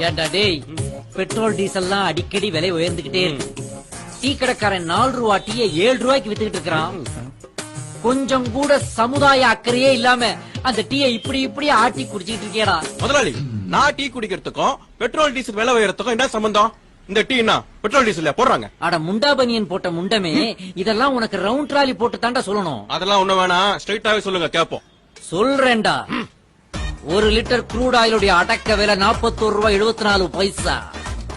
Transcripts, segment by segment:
ஏண்டா டேய், பெட்ரோல் டீசல்லாம் அடிக்கடி விலை உயர்ந்துகிட்டே இருக்கு. டீ கடைக்காரன் 4 ரூபா டீயை 7 ரூபாய்க்கு வித்துக்கிட்டு இருக்கிறான். கொஞ்சம் கூட சமுதாய அக்கறையே இல்லாம அந்த டீயை இப்படி ஆட்டி குடிச்சிட்டு இருக்கேடா. முதலாளி, நான் டீ குடிக்கிறதுக்கும் பெட்ரோல் டீசல் விலை உயரத்துக்கும் என்ன சம்பந்தம்? இந்த டீ என்ன பெட்ரோல் டீசல் போடுறாங்க? அட முண்டா பனியன் போட்ட முண்டமே, இதெல்லாம் உனக்கு ரவுண்ட் ட்ராலி போட்டு தாண்டா சொல்லணும். அதெல்லாம் ஒண்ணு வேணாம், ஸ்ட்ரைட்டாவே சொல்லுங்க கேப்போம். சொல்றேன்டா. 1 லிட்டர் க்ரூட் ஆயிலுடைய அடக்க விலை 41 ரூபாய் 74 பைசா.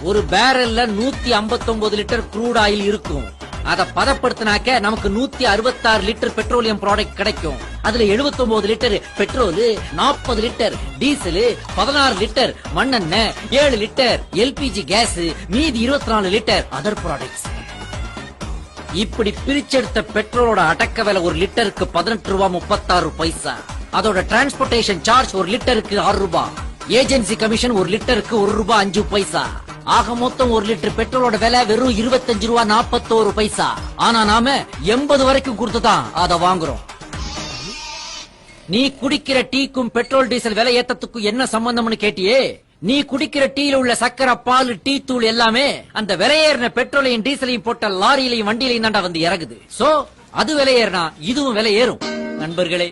ஒரு பேரல்ல 159 லிட்டர் க்ரூட் ஆயில் இருக்கும். அத பதப்படுத்தினாக்க நமக்கு 166 லிட்டர் பெட்ரோலியம் ப்ராடக்ட் கிடைக்கும். அதுல 79 litre petrol, 40 litre diesel, 16 litre மண்ணெண்ணெய், 7 லிட்டர் எல்பிஜி கேஸ், மீதி 24 லிட்டர் அதர் ப்ராடக்ட்ஸ். இப்படி பிரிச்செடுத்த பெட்ரோலோட அடக்க விலை 1 லிட்டருக்கு 18 ரூபாய் 36 பைசா. அதோட டிரான்ஸ்போர்டேஷன் சார்ஜ் 1 லிட்டருக்கு 6 ரூபாய். ஏஜென்சி கமிஷன் 1 லிட்டருக்கு 1 ரூபாய் 5 பைசா. ஆக மொத்தம் 1 லிட்டர் பெட்ரோலோட விலை வெறும் 25 ரூபாய் 41 பைசா. ஆனா நாம 80 வரைக்கும் கொடுத்துதான் அத வாங்குறோம். நீ குடிக்கிற டீக்கும் பெட்ரோல் டீசல் விலை ஏத்தத்துக்கும் என்ன சம்பந்தம்னு கேட்டியே? நீ குடிக்கிற டீல உள்ள சக்கரை, பால், டீ தூள் எல்லாமே அந்த விலையேறின பெட்ரோலையும் டீசலையும் போட்ட லாரியிலையும் வண்டியிலையும் தாண்டா வந்து இறங்குது. சோ அது விலையேறினா இதுவும் விலை ஏறும். நண்பர்களே,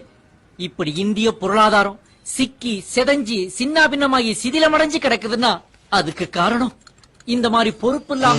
இப்படி இந்திய பொருளாதாரம் சிக்கி செதஞ்சி சின்ன பின்னமாகி சிதிலமடைஞ்சு கிடக்குதுன்னா அதுக்கு காரணம் இந்த மாதிரி பொறுப்பு இல்லாம